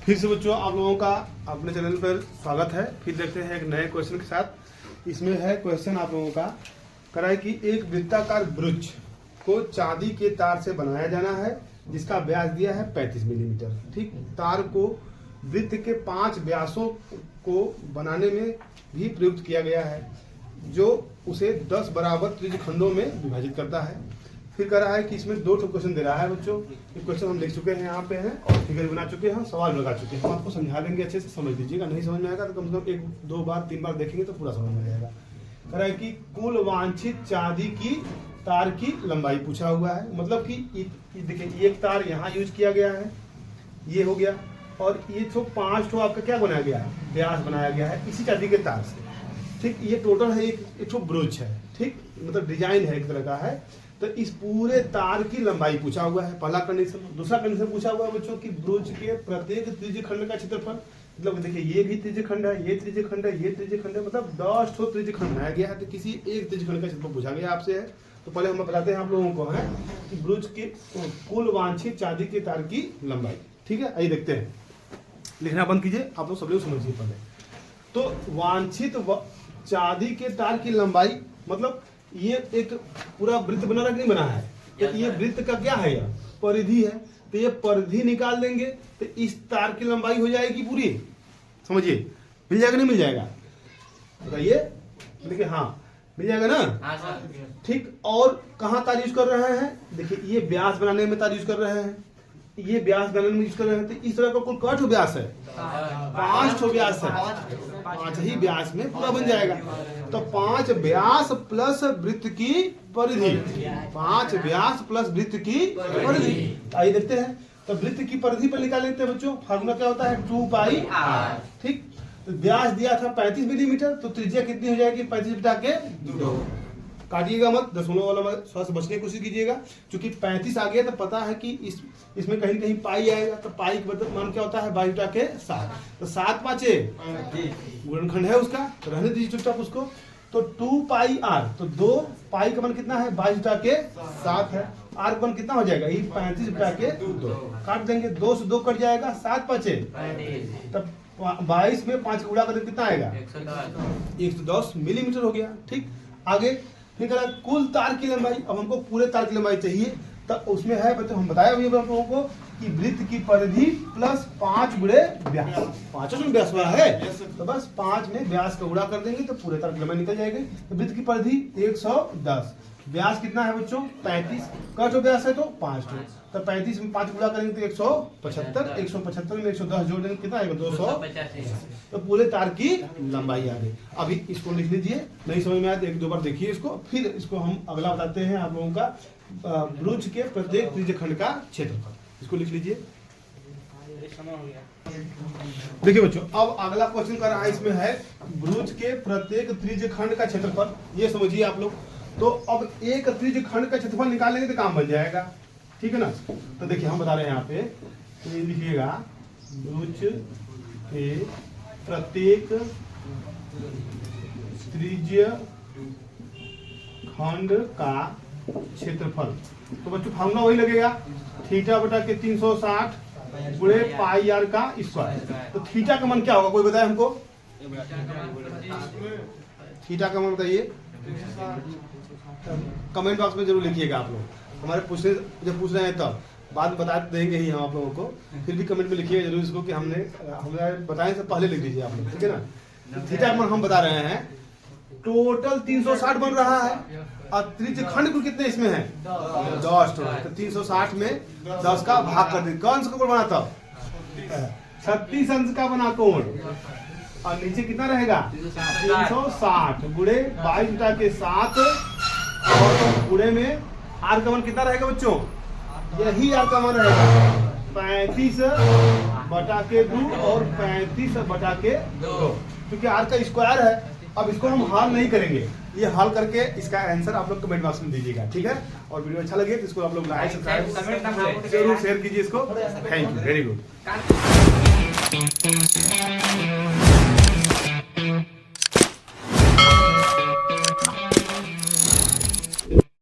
फिर से बच्चों आप लोगों का अपने चैनल पर स्वागत है। फिर देखते हैं एक नए क्वेश्चन के साथ। इसमें है क्वेश्चन आप लोगों का करा है कि एक वृत्ताकार ब्रुच को चांदी के तार से बनाया जाना है जिसका व्यास दिया है 35 मिलीमीटर। ठीक, तार को वृत्त के 5 व्यासों को बनाने में भी प्रयुक्त किया गया है जो उसे 10 बराबर त्रिज्यखंडों में विभाजित करता है। फिर कह रहा है कि इसमें 2 क्वेश्चन दे रहा है बच्चों। ये क्वेश्चन हम लिख चुके हैं यहाँ पे हैं और फिगर बना चुके हैं, सवाल लगा चुके हैं। हम आपको समझा देंगे, अच्छे से समझ लीजिएगा। नहीं समझ में आएगा तो कम से कम 1, 2 बार 3 बार देखेंगे तो पूरा समझ में आएगा। कह रहा है कि कुल वांछित चांदी की तार की लंबाई पूछा हुआ है। मतलब कि देखिए एक तार यहाँ यूज किया गया है, ये हो गया, और ये तो 5 आपका क्या बनाया गया है, व्यास बनाया गया है इसी चांदी के तार से। ठीक, ये टोटल है एक ब्रोच है। ठीक, मतलब डिजाइन है एक तरह का है। तो इस पूरे तार की लंबाई पूछा हुआ है, पहला कंडीशन। दूसरा कंडीशन पूछा हुआ है बच्चों कि ब्रोच के प्रत्येक त्रिज्यखंड का क्षेत्रफल। मतलब देखिए ये भी त्रिज्यखंड है, ये त्रिज्यखंड है, ये त्रिज्यखंड है, मतलब 10 ठो त्रिज्यखंड बनाया गया है। तो किसी एक त्रिज्यखंड का क्षेत्रफल पूछा गया आपसे है। तो पहले हम बताते हैं आप लोगों को है कि ब्रोच के कुल वांछित चांदी के तार की लंबाई। ठीक है, आइए देखते हैं। लिखना बंद कीजिए, आप लोग सब लोग समझिए पहले। तो वांछित चांदी के तार की लंबाई मतलब ये एक पूरा वृत्त बना नहीं बना है। तो ये वृत्त का क्या है, यह परिधि है। तो ये परिधि निकाल देंगे तो इस तार की लंबाई हो जाएगी पूरी। समझिए, मिल जाएगा नहीं मिल जाएगा, बताइए। देखिए हाँ मिल जाएगा ना। ठीक, और कहाँ तार यूज कर रहे हैं, देखिए ये व्यास बनाने में तार यूज कर रहे हैं, ये व्यास बनाने में यूज कर रहे हैं। तो इस तरह का कुल कठ व्यास है, 5 व्यास है। 5 ही व्यास में पूरा बन जाएगा। तो 5 व्यास प्लस वृत्त की परिधि, 5 व्यास प्लस वृत्त की परिधि। आइए देखते हैं। तो वृत्त की परिधि पर निकाल लेते हैं बच्चों। फार्मूला क्या होता है, 2πr। ठीक, तो व्यास दिया था 35 मिलीमीटर, तो त्रिज्या कितनी हो जाएगी, 35 बटा के 2। काटिएगा मत, दशमलव वाला थोड़ा सा बचने की कोशिश कीजिएगा। क्योंकि 35 आ गया तो पता है कि इसमें कहीं कहीं पाई आएगा। तो पाई का मतलब मान क्या होता है, 22 बटा के 7। तो 7 5 गुणनखंड है उसका, तो रहने दीजिए चुपचाप उसको। तो 2πr, तो 2 पाई का मान कितना है, 22 बटा के 7 है। आर का मान कितना हो जाएगा, ये 35 बटा के 2। काट देंगे, 2 से 2 कट जाएगा, 7 5। तब 22 में 5 गुणा करके कितना आएगा, 110 मिलीमीटर हो गया। ठीक, आगे फिर कुल तार की लंबाई। अब हमको पूरे तार की लंबाई चाहिए। तो उसमें है बच्चों, हम बताया अभी हम लोगों को कि वृत्त की परिधि प्लस 5 गुणे व्यास। 5 में व्यास हुआ है, तो बस 5 में व्यास का गुणा कर देंगे तो पूरे तार की लंबाई निकल जाएगी। तो वृत्त की परिधि 110, व्यास कितना है बच्चों 35, कट व्यास है तो 5 ठो। तो 35 में 5 गुणा करेंगे तो 175, 175 में 110 जोड़ देंगे कितना आएगा, 285। तो पूरे तार की लंबाई आ गई। अभी इसको लिख लीजिए, नहीं समझ में आया तो 1-2 बार देखिए इसको। फिर इसको हम अगला बताते हैं आप लोगों का ब्रुच के प्रत्येक त्रिज्यखंड का क्षेत्रफल। इसको लिख लीजिए। देखिए बच्चों, अब अगला क्वेश्चन कर रहा है, इसमें है ब्रुच के प्रत्येक त्रिज्यखंड का क्षेत्रफल। ये समझिए आप लोग। तो अब एक त्रिज्यखंड का क्षेत्रफल निकालेंगे तो काम बन जाएगा। ठीक है ना। तो देखिए हम बता रहे हैं यहाँ पे, तो ये लिखिएगा ब्रुच के प्रत्येक त्रिज्यखंड का क्षेत्रफल। तो बच्चों फार्मूला वही लगेगा, थीटा बटा के 360 गुणे पाई आर का स्क्वायर। तो थीटा का मान क्या होगा, कोई बताए हमको, थीटा का मान बताइए। कमेंट बॉक्स में जरूर लिखिएगा आप लोग। हमारे जब पूछ रहे हैं तब बाद में बता देंगे ही हम आप लोगों को। फिर भी कमेंट में लिखिएगा जरूर इसको कि हमने बताए से पहले लिख दीजिए आप लोग। ठीक है ना। थीटा का मान हम बता रहे हैं, टोटल 360 बन रहा है और त्रिज्यखंड कुल कितने इसमें है, 10 ठो। तो 360 में 10 का भाग कर दीजिए। कौन सा कोण बना था, 36 अंश का बना कोण। और नीचे कितना रहेगा, 360 गुणे 22 बटा के 7 और गुणे में आर का मान कितना रहेगा बच्चों, यही आर का मान रहेगा 35 बटा के 2 और 35 बटा के 2, क्योंकि आर का स्क्वायर है। अब इसको हम हल नहीं करेंगे, ये हल करके इसका आंसर आप लोग कमेंट बॉक्स में दीजिएगा। ठीक है। और वीडियो अच्छा लगे तो इसको आप लोग लाइक सब्सक्राइब जरूर शेयर कीजिए इसको। Thank you, very good.